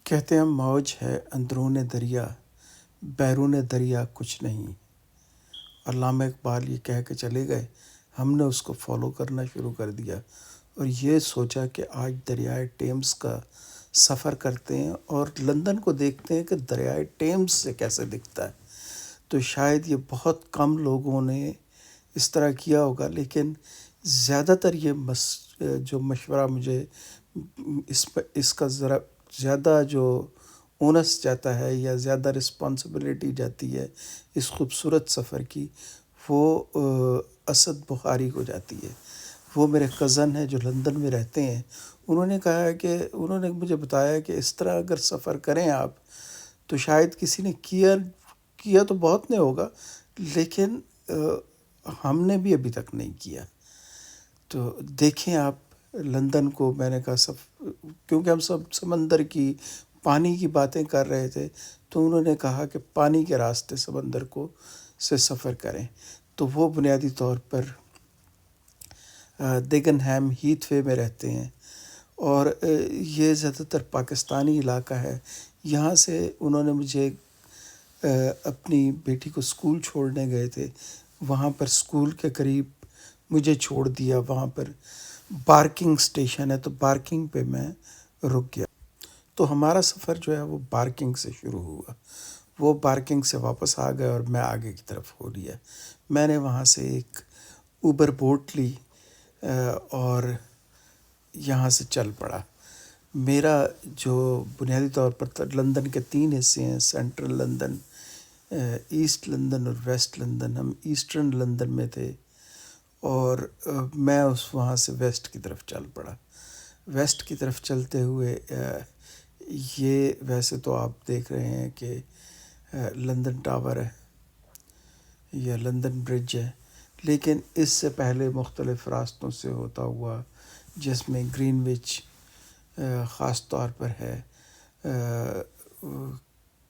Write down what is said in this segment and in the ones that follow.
کہتے ہیں موج ہے اندرون دریا، بیرون دریا کچھ نہیں۔ علامہ اقبال یہ کہہ کے چلے گئے، ہم نے اس کو فالو کرنا شروع کر دیا اور یہ سوچا کہ آج دریائے ٹیمز کا سفر کرتے ہیں اور لندن کو دیکھتے ہیں کہ دریائے ٹیمز سے کیسے دکھتا ہے۔ تو شاید یہ بہت کم لوگوں نے اس طرح کیا ہوگا، لیکن زیادہ تر یہ جو مشورہ مجھے اس کا ذرا زیادہ جو اونس جاتا ہے یا زیادہ رسپانسبلٹی جاتی ہے اس خوبصورت سفر کی، وہ اسد بخاری کو جاتی ہے۔ وہ میرے کزن ہیں جو لندن میں رہتے ہیں۔ انہوں نے کہا ہے کہ انہوں نے مجھے بتایا کہ اس طرح اگر سفر کریں آپ تو شاید کسی نے کیا تو بہت نے ہوگا، لیکن ہم نے بھی ابھی تک نہیں کیا۔ تو دیکھیں آپ لندن کو، میں نے کہا کیونکہ ہم سب سمندر کی پانی کی باتیں کر رہے تھے، تو انہوں نے کہا کہ پانی کے راستے سمندر کو سے سفر کریں۔ تو وہ بنیادی طور پر دیگنہیم ہیتھ وے میں رہتے ہیں اور یہ زیادہ تر پاکستانی علاقہ ہے۔ یہاں سے انہوں نے مجھے اپنی بیٹی کو اسکول چھوڑنے گئے تھے، وہاں پر اسکول کے قریب مجھے چھوڑ دیا۔ وہاں پر پارکنگ اسٹیشن ہے، تو پارکنگ پہ میں رک گیا۔ تو ہمارا سفر جو ہے وہ پارکنگ سے شروع ہوا، وہ پارکنگ سے واپس آ گئے اور میں آگے کی طرف ہو لیا۔ میں نے وہاں سے ایک اوبر بوٹ لی اور یہاں سے چل پڑا۔ میرا جو بنیادی طور پر لندن کے 3 حصے ہیں، سینٹرل لندن، ایسٹ لندن اور ویسٹ لندن۔ ہم ایسٹرن لندن میں تھے اور میں وہاں سے ویسٹ کی طرف چل پڑا۔ ویسٹ کی طرف چلتے ہوئے یہ ویسے تو آپ دیکھ رہے ہیں کہ لندن ٹاور ہے یا لندن برج ہے، لیکن اس سے پہلے مختلف راستوں سے ہوتا ہوا، جس میں گرین وچ خاص طور پر ہے،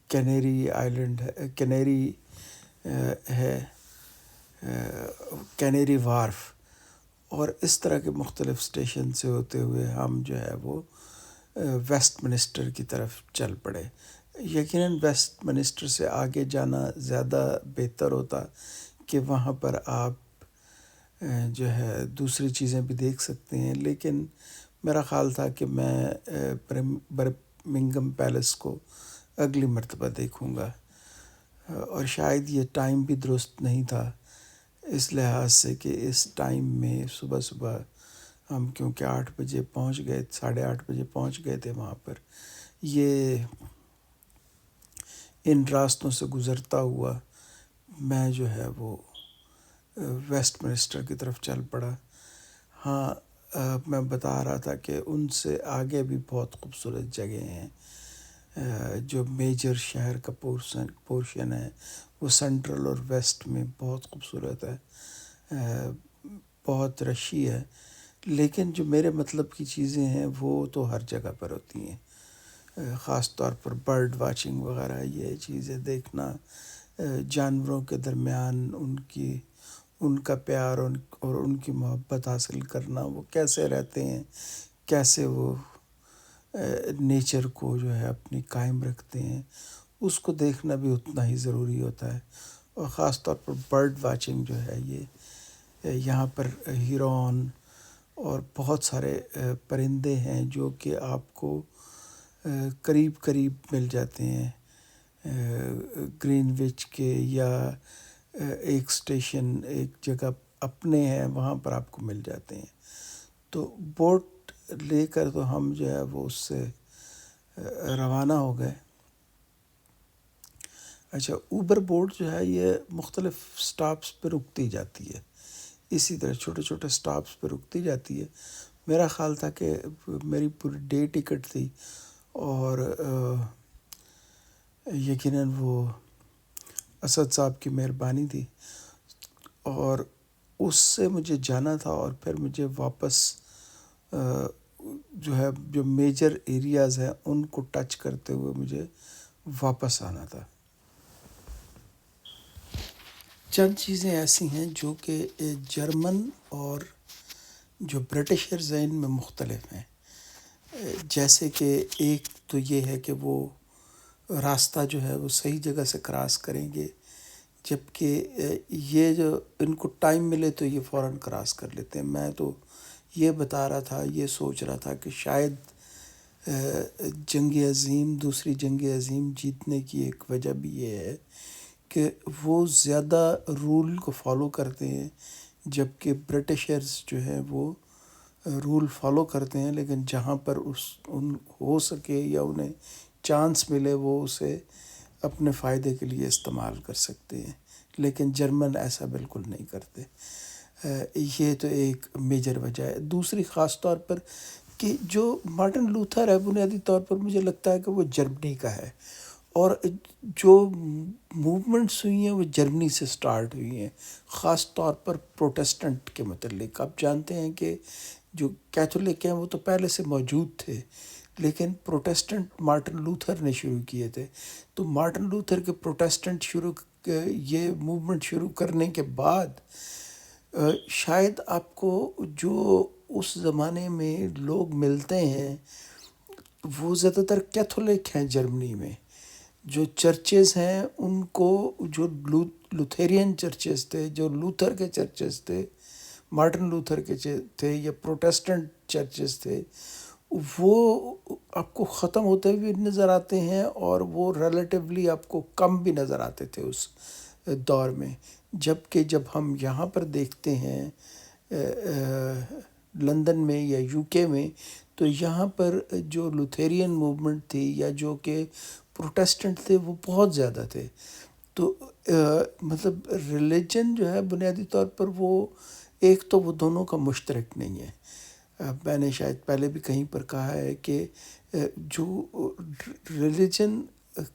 کینیری آئلینڈ ہے، کینیری وارف، اور اس طرح کے مختلف اسٹیشن سے ہوتے ہوئے ہم جو ہے وہ ویسٹ منسٹر کی طرف چل پڑے۔ یقیناً ویسٹ منسٹر سے آگے جانا زیادہ بہتر ہوتا کہ وہاں پر آپ جو ہے دوسری چیزیں بھی دیکھ سکتے ہیں، لیکن میرا خیال تھا کہ میں برمنگھم پیلس کو اگلی مرتبہ دیکھوں گا، اور شاید یہ ٹائم بھی درست نہیں تھا اس لحاظ سے کہ اس ٹائم میں صبح ہم کیونکہ 8 بجے پہنچ گئے، 8:30 بجے پہنچ گئے تھے وہاں پر۔ یہ ان راستوں سے گزرتا ہوا میں جو ہے وہ ویسٹ منسٹر کی طرف چل پڑا۔ ہاں، میں بتا رہا تھا کہ ان سے آگے بھی بہت خوبصورت جگہیں ہیں۔ جو میجر شہر کا پورشن ہے وہ سینٹرل اور ویسٹ میں بہت خوبصورت ہے، بہت رشی ہے، لیکن جو میرے مطلب کی چیزیں ہیں وہ تو ہر جگہ پر ہوتی ہیں، خاص طور پر برڈ واچنگ وغیرہ، یہ چیزیں دیکھنا، جانوروں کے درمیان ان کا پیار اور ان کی محبت حاصل کرنا، وہ کیسے رہتے ہیں، کیسے وہ نیچر کو جو ہے اپنی قائم رکھتے ہیں، اس کو دیکھنا بھی اتنا ہی ضروری ہوتا ہے۔ اور خاص طور پر برڈ واچنگ جو ہے، یہ یہاں پر ہیرون اور بہت سارے پرندے ہیں جو کہ آپ کو قریب مل جاتے ہیں، گرین وچ کے یا ایک اسٹیشن، ایک جگہ اپنے ہیں وہاں پر آپ کو مل جاتے ہیں۔ تو بوٹ لے کر تو ہم جو ہے وہ اس سے روانہ ہو گئے۔ اچھا، اوبر بوٹ جو ہے یہ مختلف سٹاپس پہ رکتی جاتی ہے، اسی طرح چھوٹے چھوٹے سٹاپس پہ رکتی جاتی ہے۔ میرا خیال تھا کہ میری پوری ڈے ٹکٹ تھی اور یقیناً وہ اسد صاحب کی مہربانی تھی، اور اس سے مجھے جانا تھا اور پھر مجھے واپس جو ہے جو میجر ایریاز ہیں ان کو ٹچ کرتے ہوئے مجھے واپس آنا تھا۔ چند چیزیں ایسی ہیں جو کہ جرمن اور جو برٹشرز ہیں ان میں مختلف ہیں۔ جیسے کہ ایک تو یہ ہے کہ وہ راستہ جو ہے وہ صحیح جگہ سے کراس کریں گے، جبکہ یہ جو ان کو ٹائم ملے تو یہ فوراً کراس کر لیتے ہیں۔ میں تو یہ بتا رہا تھا، یہ سوچ رہا تھا کہ شاید جنگ عظیم، دوسری جنگ عظیم جیتنے کی ایک وجہ بھی یہ ہے کہ وہ زیادہ رول کو فالو کرتے ہیں، جبکہ برٹشرز جو ہیں وہ رول فالو کرتے ہیں، لیکن جہاں پر ان ہو سکے یا انہیں چانس ملے وہ اسے اپنے فائدے کے لیے استعمال کر سکتے ہیں، لیکن جرمن ایسا بالکل نہیں کرتے۔ یہ تو ایک میجر وجہ ہے۔ دوسری خاص طور پر کہ جو مارٹن لوتھر ہے، بنیادی طور پر مجھے لگتا ہے کہ وہ جرمنی کا ہے، اور جو موومنٹس ہوئی ہیں وہ جرمنی سے سٹارٹ ہوئی ہیں، خاص طور پر پروٹیسٹنٹ کے متعلق۔ آپ جانتے ہیں کہ جو کیتھولک ہیں وہ تو پہلے سے موجود تھے، لیکن پروٹیسٹنٹ مارٹن لوتھر نے شروع کیے تھے۔ تو مارٹن لوتھر کے پروٹیسٹنٹ یہ موومنٹ شروع کرنے کے بعد شاید آپ کو جو اس زمانے میں لوگ ملتے ہیں وہ زیادہ تر کیتھولک ہیں جرمنی میں۔ جو چرچز ہیں ان کو، جو لوتھیرین چرچز تھے، جو لوتھر کے چرچز تھے، مارٹن لوتھر کے تھے، یا پروٹیسٹنٹ چرچز تھے، وہ آپ کو ختم ہوتے ہوئے نظر آتے ہیں، اور وہ ریلیٹیولی آپ کو کم بھی نظر آتے تھے اس دور میں۔ جبکہ جب ہم یہاں پر دیکھتے ہیں لندن میں یا یو کے میں، تو یہاں پر جو لوتھیرین موومنٹ تھی یا جو کہ پروٹیسٹنٹ تھے وہ بہت زیادہ تھے۔ تو مطلب ریلیجن جو ہے بنیادی طور پر وہ ایک تو وہ دونوں کا مشترک نہیں ہے۔ میں نے شاید پہلے بھی کہیں پر کہا ہے کہ جو ریلیجن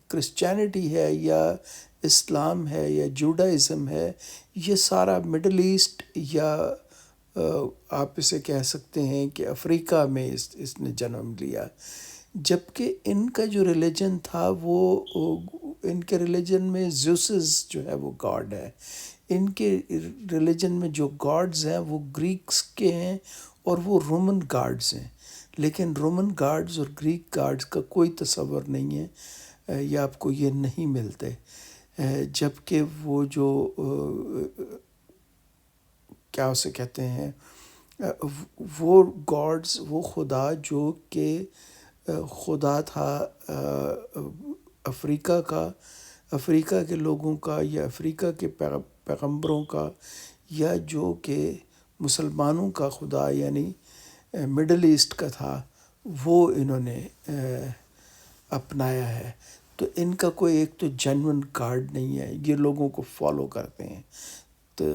کرسچینٹی ہے یا اسلام ہے یا جوڈائزم ہے، یہ سارا مڈل ایسٹ یا آپ اسے کہہ سکتے ہیں کہ افریقہ میں اس نے جنم لیا، جبکہ ان کا جو ریلیجن تھا وہ ان کے ریلیجن میں زیوسز جو ہے وہ گاڈ ہے۔ ان کے ریلیجن میں جو گاڈز ہیں وہ گریکس کے ہیں، اور وہ رومن گاڈز ہیں، لیکن رومن گاڈز اور گریک گاڈز کا کوئی تصور نہیں ہے، یا آپ کو یہ نہیں ملتے۔ جبکہ وہ جو کیا اسے کہتے ہیں، وہ گاڈز، وہ خدا جو کہ خدا تھا افریقہ کا، افریقہ کے لوگوں کا، یا افریقہ کے پیغمبروں کا، یا جو کہ مسلمانوں کا خدا یعنی مڈل ایسٹ کا تھا، وہ انہوں نے اپنایا ہے۔ تو ان کا کوئی ایک تو جینون گاڈ نہیں ہے، یہ لوگوں کو فالو کرتے ہیں۔ تو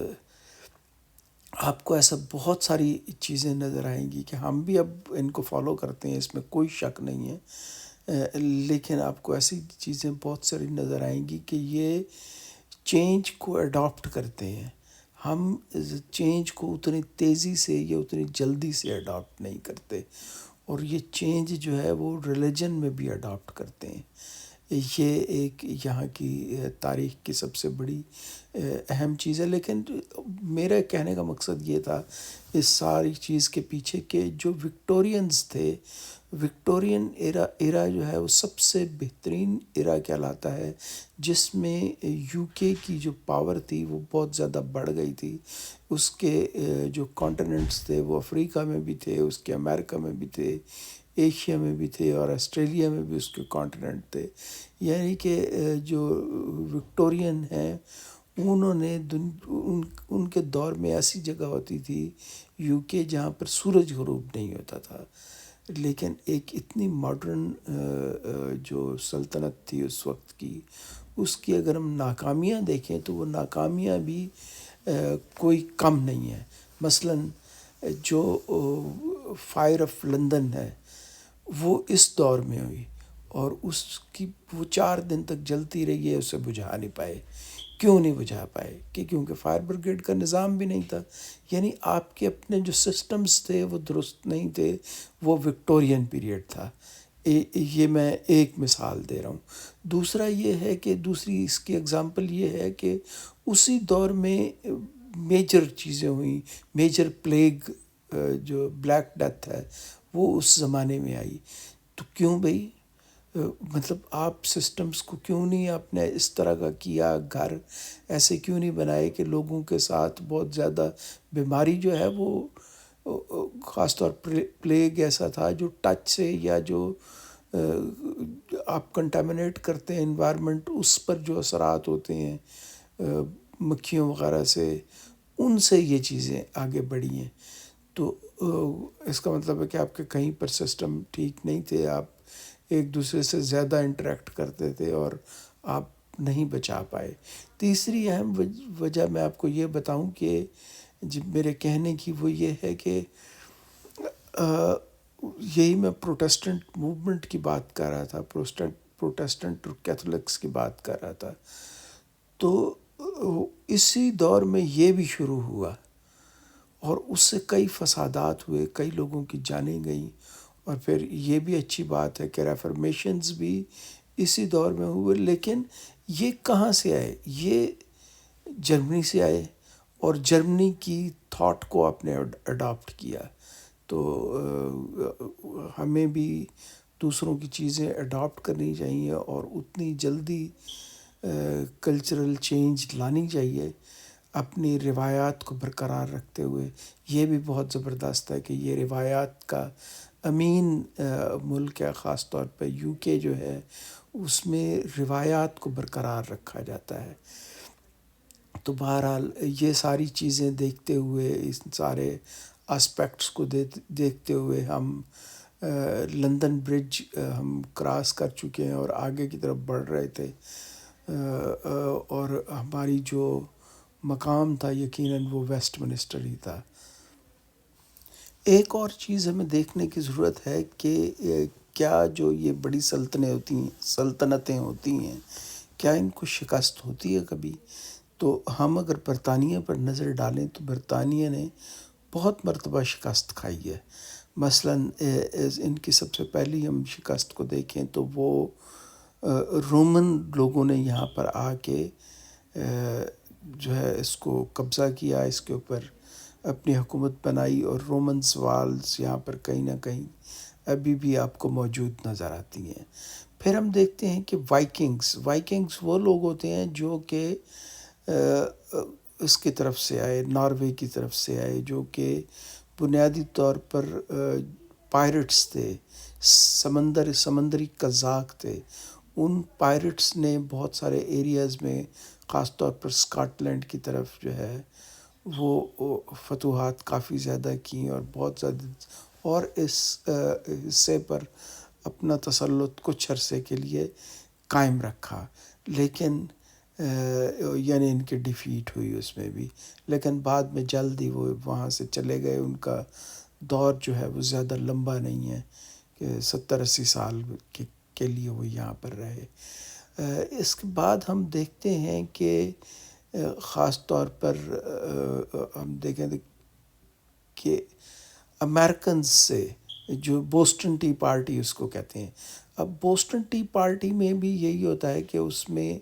آپ کو ایسا بہت ساری چیزیں نظر آئیں گی کہ ہم بھی اب ان کو فالو کرتے ہیں، اس میں کوئی شک نہیں ہے، لیکن آپ کو ایسی چیزیں بہت ساری نظر آئیں گی کہ یہ چینج کو اڈاپٹ کرتے ہیں۔ ہم چینج کو اتنی تیزی سے یا اتنی جلدی سے اڈاپٹ نہیں کرتے، اور یہ چینج جو ہے وہ ریلیجن میں بھی اڈاپٹ کرتے ہیں۔ یہ ایک یہاں کی تاریخ کی سب سے بڑی اہم چیز ہے۔ لیکن میرا کہنے کا مقصد یہ تھا اس ساری چیز کے پیچھے کہ جو وکٹورینز تھے، وکٹورین ایرا جو ہے وہ سب سے بہترین ایرا کہلاتا ہے، جس میں یو کے کی جو پاور تھی وہ بہت زیادہ بڑھ گئی تھی۔ اس کے جو کانٹیننٹس تھے وہ افریقہ میں بھی تھے، اس کے امریکہ میں بھی تھے، ایشیا میں بھی تھے، اور آسٹریلیا میں بھی اس کے کانٹیننٹ تھے۔ یعنی کہ جو وکٹورین ہیں انہوں نے ان کے دور میں ایسی جگہ ہوتی تھی یو کے جہاں پر سورج غروب نہیں ہوتا تھا، لیکن ایک اتنی ماڈرن جو سلطنت تھی اس وقت کی، اس کی اگر ہم ناکامیاں دیکھیں تو وہ ناکامیاں بھی کوئی کم نہیں ہیں۔ مثلاً جو فائر آف لندن ہے وہ اس دور میں ہوئی، اور اس کی وہ 4 دن تک جلتی رہی ہے، اسے بجھا نہیں پائے۔ کیوں نہیں بجھا پائے؟ کیونکہ فائر بریگیڈ کا نظام بھی نہیں تھا، یعنی آپ کے اپنے جو سسٹمز تھے وہ درست نہیں تھے، وہ وکٹورین پیریڈ تھا۔ یہ میں ایک مثال دے رہا ہوں۔ دوسرا یہ ہے کہ دوسری اس کی اگزامپل یہ ہے کہ اسی دور میں میجر چیزیں ہوئیں، میجر پلیگ جو بلیک ڈیتھ ہے وہ اس زمانے میں آئی. تو کیوں بھائی، مطلب آپ سسٹمز کو کیوں نہیں آپ نے اس طرح کا کیا، گھر ایسے کیوں نہیں بنائے کہ لوگوں کے ساتھ بہت زیادہ بیماری جو ہے وہ خاص طور پر پلیگ ایسا تھا جو ٹچ سے یا جو آپ کنٹامنیٹ کرتے ہیں انوائرمنٹ، اس پر جو اثرات ہوتے ہیں مکھیوں وغیرہ سے، ان سے یہ چیزیں آگے بڑھی ہیں. تو اس کا مطلب ہے کہ آپ کے کہیں پر سسٹم ٹھیک نہیں تھے، آپ ایک دوسرے سے زیادہ انٹریکٹ کرتے تھے اور آپ نہیں بچا پائے. تیسری اہم وجہ میں آپ کو یہ بتاؤں کہ میرے کہنے کی وہ یہ ہے کہ یہی میں پروٹیسٹنٹ موومنٹ کی بات کر رہا تھا، پروٹیسٹنٹ اور کیتھولکس کی بات کر رہا تھا. تو اسی دور میں یہ بھی شروع ہوا اور اس سے کئی فسادات ہوئے، کئی لوگوں کی جانیں گئیں. اور پھر یہ بھی اچھی بات ہے کہ ریفرمیشنز بھی اسی دور میں ہوئے. لیکن یہ کہاں سے آئے؟ یہ جرمنی سے آئے اور جرمنی کی تھاٹ کو آپ نے اڈاپٹ کیا. تو ہمیں بھی دوسروں کی چیزیں اڈاپٹ کرنی چاہیے اور اتنی جلدی کلچرل چینج لانی چاہیے اپنی روایات کو برقرار رکھتے ہوئے. یہ بھی بہت زبردست ہے کہ یہ روایات کا امین ملک ہے، خاص طور پہ یو کے جو ہے اس میں روایات کو برقرار رکھا جاتا ہے. تو بہرحال یہ ساری چیزیں دیکھتے ہوئے، اس سارے اسپیکٹس کو دیکھتے ہوئے ہم لندن برج ہم کراس کر چکے ہیں اور آگے کی طرف بڑھ رہے تھے. اور ہماری جو مقام تھا یقیناً وہ ویسٹ منسٹر ہی تھا. ایک اور چیز ہمیں دیکھنے کی ضرورت ہے کہ کیا جو یہ بڑی سلطنتیں ہوتی ہیں، کیا ان کو شکست ہوتی ہے کبھی؟ تو ہم اگر برطانیہ پر نظر ڈالیں تو برطانیہ نے بہت مرتبہ شکست کھائی ہے. مثلاً ان کی سب سے پہلی ہم شکست کو دیکھیں تو وہ رومن لوگوں نے یہاں پر آ کے جو ہے اس کو قبضہ کیا، اس کے اوپر اپنی حکومت بنائی، اور رومنز والز یہاں پر کہیں نہ کہیں ابھی بھی آپ کو موجود نظر آتی ہیں. پھر ہم دیکھتے ہیں کہ وائکنگز وہ لوگ ہوتے ہیں جو کہ اس کی طرف سے آئے، ناروے کی طرف سے آئے، جو کہ بنیادی طور پر پائرٹس تھے، سمندری قزاق تھے. ان پائرٹس نے بہت سارے ایریاز میں خاص طور پر اسکاٹ لینڈ کی طرف جو ہے وہ فتوحات کافی زیادہ کی اور بہت زیادہ، اور اس حصے پر اپنا تسلط کچھ عرصے کے لیے قائم رکھا. لیکن یعنی ان کی ڈیفیٹ ہوئی اس میں بھی، لیکن بعد میں جلد ہی وہ وہاں سے چلے گئے. ان کا دور جو ہے وہ زیادہ لمبا نہیں ہے کہ 70-80 سال کے لیے وہ یہاں پر رہے. اس کے بعد ہم دیکھتے ہیں کہ خاص طور پر ہم دیکھیں کہ امریکنز سے جو بوسٹن ٹی پارٹی اس کو کہتے ہیں. اب بوسٹن ٹی پارٹی میں بھی یہی ہوتا ہے کہ اس میں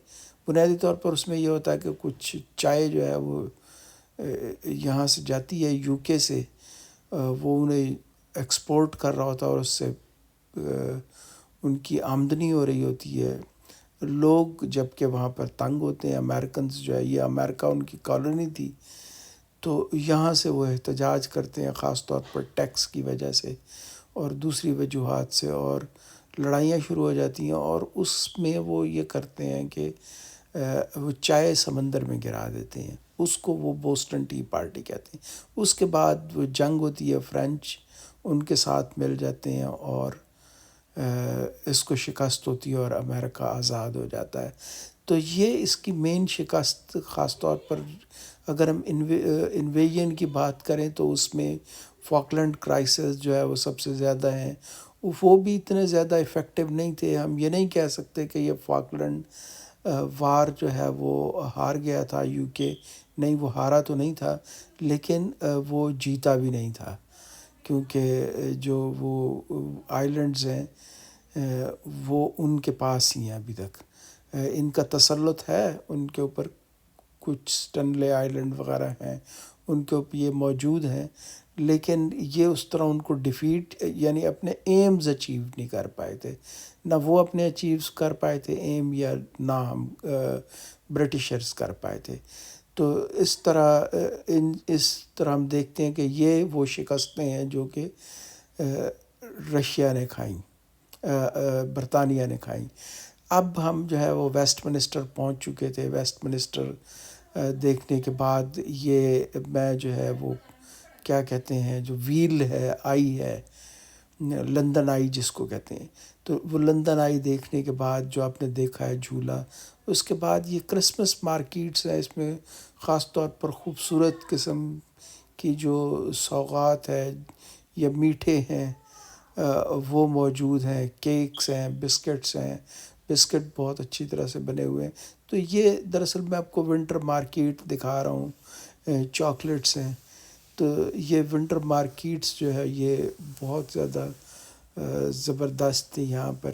بنیادی طور پر اس میں یہ ہوتا ہے کہ کچھ چائے جو ہے وہ یہاں سے جاتی ہے یو کے سے، وہ انہیں ایکسپورٹ کر رہا ہوتا ہے اور اس سے ان کی آمدنی ہو رہی ہوتی ہے. لوگ جب کہ وہاں پر تنگ ہوتے ہیں، امریکنز جو ہے، یہ امریکہ ان کی کالونی تھی، تو یہاں سے وہ احتجاج کرتے ہیں خاص طور پر ٹیکس کی وجہ سے اور دوسری وجوہات سے، اور لڑائیاں شروع ہو جاتی ہیں. اور اس میں وہ یہ کرتے ہیں کہ وہ چائے سمندر میں گرا دیتے ہیں. اس کو وہ بوسٹن ٹی پارٹی کہتے ہیں. اس کے بعد وہ جنگ ہوتی ہے، فرینچ ان کے ساتھ مل جاتے ہیں اور اس کو شکست ہوتی ہے اور امریکہ آزاد ہو جاتا ہے. تو یہ اس کی مین شکست، خاص طور پر اگر ہم انویژن کی بات کریں تو اس میں فاکلینڈ کرائسس جو ہے وہ سب سے زیادہ ہیں. وہ بھی اتنے زیادہ افیکٹو نہیں تھے. ہم یہ نہیں کہہ سکتے کہ یہ فاکلینڈ وار جو ہے وہ ہار گیا تھا یو کے، نہیں، وہ ہارا تو نہیں تھا، لیکن وہ جیتا بھی نہیں تھا، کیونکہ جو وہ آئی لینڈز ہیں وہ ان کے پاس ہی ہیں ابھی تک. ان کا تسلط ہے ان کے اوپر، کچھ سٹنلے آئی لینڈ وغیرہ ہیں ان کے اوپر یہ موجود ہیں، لیکن یہ اس طرح ان کو ڈیفیٹ یعنی اپنے ایمز اچیو نہیں کر پائے تھے، نہ وہ اپنے اچیوز کر پائے تھے ایم، یا نہ ہم برٹشرز کر پائے تھے. تو اس طرح ہم دیکھتے ہیں کہ یہ وہ شکستیں ہیں جو کہ رشیا نے کھائیں، برطانیہ نے کھائیں. اب ہم جو ہے وہ ویسٹ منسٹر پہنچ چکے تھے. ویسٹ منسٹر دیکھنے کے بعد یہ میں جو ہے وہ کیا کہتے ہیں جو ویل ہے، آئی ہے، لندن آئی جس کو کہتے ہیں، تو وہ لندن آئی دیکھنے کے بعد جو آپ نے دیکھا ہے جھولا، اس کے بعد یہ کرسمس مارکیٹس ہیں. اس میں خاص طور پر خوبصورت قسم کی جو سوغات ہے یا میٹھے ہیں وہ موجود ہیں. کیکس ہیں، بسکٹس ہیں، بسکٹ بہت اچھی طرح سے بنے ہوئے ہیں. تو یہ دراصل میں آپ کو ونٹر مارکیٹ دکھا رہا ہوں. چاکلیٹس ہیں. تو یہ ونٹر مارکیٹس جو ہے یہ بہت زیادہ زبردست تھی یہاں پر.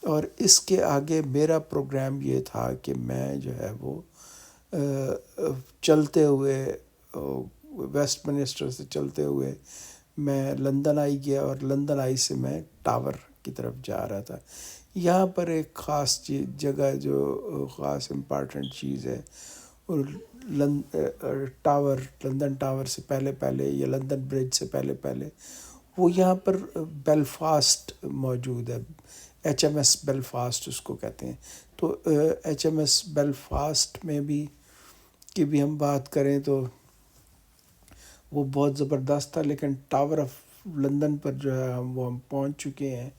اور اس کے آگے میرا پروگرام یہ تھا کہ میں جو ہے وہ چلتے ہوئے ویسٹ منسٹر سے چلتے ہوئے میں لندن آئی گیا، اور لندن آئی سے میں ٹاور کی طرف جا رہا تھا. یہاں پر ایک خاص جگہ جو خاص امپارٹنٹ چیز ہے، اور ٹاور، لندن ٹاور سے پہلے یا لندن برج سے پہلے وہ یہاں پر بیلفاسٹ موجود ہے. ایچ ایم ایس بیلفاسٹ اس کو کہتے ہیں. تو ایچ ایم ایس بیلفاسٹ میں بھی کی بھی ہم بات کریں تو وہ بہت زبردست تھا. لیکن ٹاور آف لندن پر جو ہے ہم پہنچ چکے ہیں.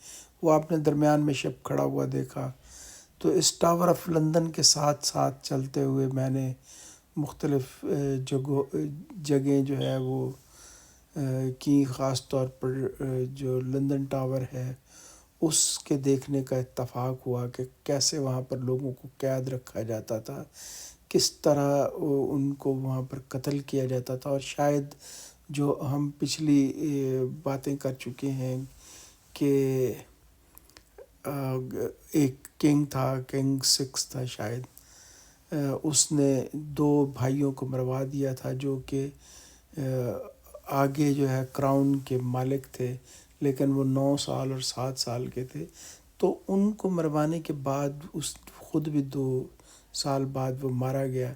وہ آپ نے درمیان میں شپ کھڑا ہوا دیکھا. تو اس ٹاور آف لندن کے ساتھ ساتھ چلتے ہوئے میں نے مختلف جگہیں جو ہے وہ کی. خاص طور پر جو لندن ٹاور ہے اس کے دیکھنے کا اتفاق ہوا کہ کیسے وہاں پر لوگوں کو قید رکھا جاتا تھا، کس طرح ان کو وہاں پر قتل کیا جاتا تھا. اور شاید جو ہم پچھلی باتیں کر چکے ہیں کہ ایک کنگ تھا، کنگ 6 تھا شاید، اس نے 2 بھائیوں کو مروا دیا تھا جو کہ آگے جو ہے کراؤن کے مالک تھے، لیکن وہ 9 سال اور 7 سال کے تھے. تو ان کو مروانے کے بعد خود بھی 2 سال بعد وہ مارا گیا.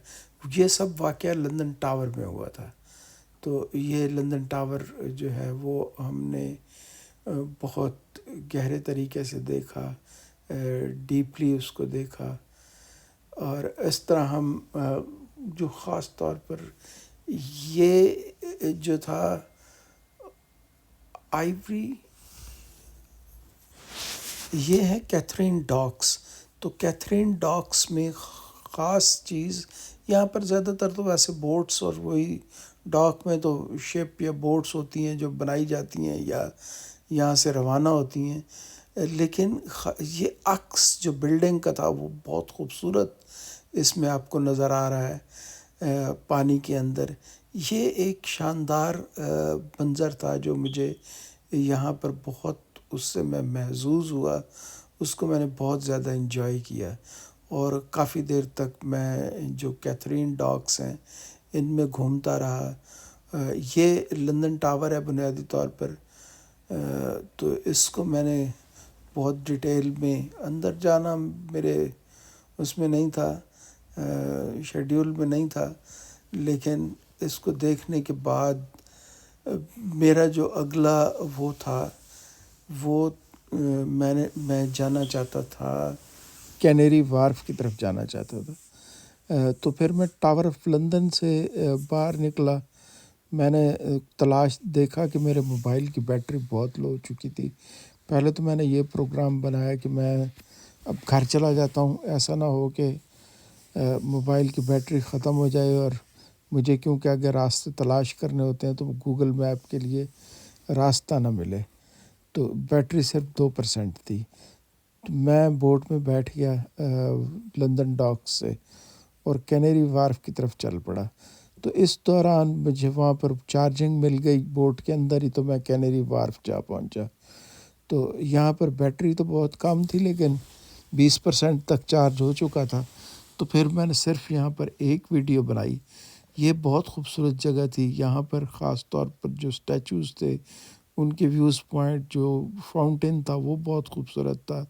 یہ سب واقعہ لندن ٹاور میں ہوا تھا. تو یہ لندن ٹاور جو ہے وہ ہم نے بہت گہرے طریقے سے دیکھا، ڈیپلی اس کو دیکھا. اور اس طرح ہم جو خاص طور پر یہ جو تھا آئیوری، یہ ہے کیتھرین ڈاکس. تو کیتھرین ڈاکس میں خاص چیز یہاں پر زیادہ تر تو ویسے بوٹس، اور وہی ڈاک میں تو شپ یا بوٹس ہوتی ہیں جو بنائی جاتی ہیں یا یہاں سے روانہ ہوتی ہیں. لیکن یہ عکس جو بلڈنگ کا تھا وہ بہت خوبصورت اس میں آپ کو نظر آ رہا ہے پانی کے اندر. یہ ایک شاندار منظر تھا جو مجھے یہاں پر بہت اس سے میں محظوظ ہوا. اس کو میں نے بہت زیادہ انجوائے کیا، اور کافی دیر تک میں جو کیتھرین ڈاکس ہیں ان میں گھومتا رہا. یہ لندن ٹاور ہے بنیادی طور پر. تو اس کو میں نے بہت ڈیٹیل میں اندر جانا میرے اس میں نہیں تھا، شیڈیول میں نہیں تھا. لیکن اس کو دیکھنے کے بعد میرا جو اگلا وہ تھا وہ میں جانا چاہتا تھا کینیری وارف کی طرف جانا چاہتا تھا. تو پھر میں ٹاور آف لندن سے باہر نکلا. میں نے دیکھا کہ میرے موبائل کی بیٹری بہت لو ہو چکی تھی. پہلے تو میں نے یہ پروگرام بنایا کہ میں اب گھر چلا جاتا ہوں، ایسا نہ ہو کہ موبائل کی بیٹری ختم ہو جائے اور مجھے کیونکہ اگر راستے تلاش کرنے ہوتے ہیں تو گوگل میپ کے لیے راستہ نہ ملے. تو بیٹری صرف 2% تھی. تو میں بوٹ میں بیٹھ گیا لندن ڈاکس سے اور کینیری وارف کی طرف چل پڑا. تو اس دوران مجھے وہاں پر چارجنگ مل گئی بوٹ کے اندر ہی، تو میں کینیری وارف جا پہنچا. تو یہاں پر بیٹری تو بہت کم تھی لیکن 20% تک چارج ہو چکا تھا. تو پھر میں نے صرف یہاں پر ایک ویڈیو بنائی یہ بہت خوبصورت جگہ تھی. یہاں پر خاص طور پر جو اسٹیچوز تھے، ان کے ویوز پوائنٹ، جو فاؤنٹین تھا وہ بہت خوبصورت تھا.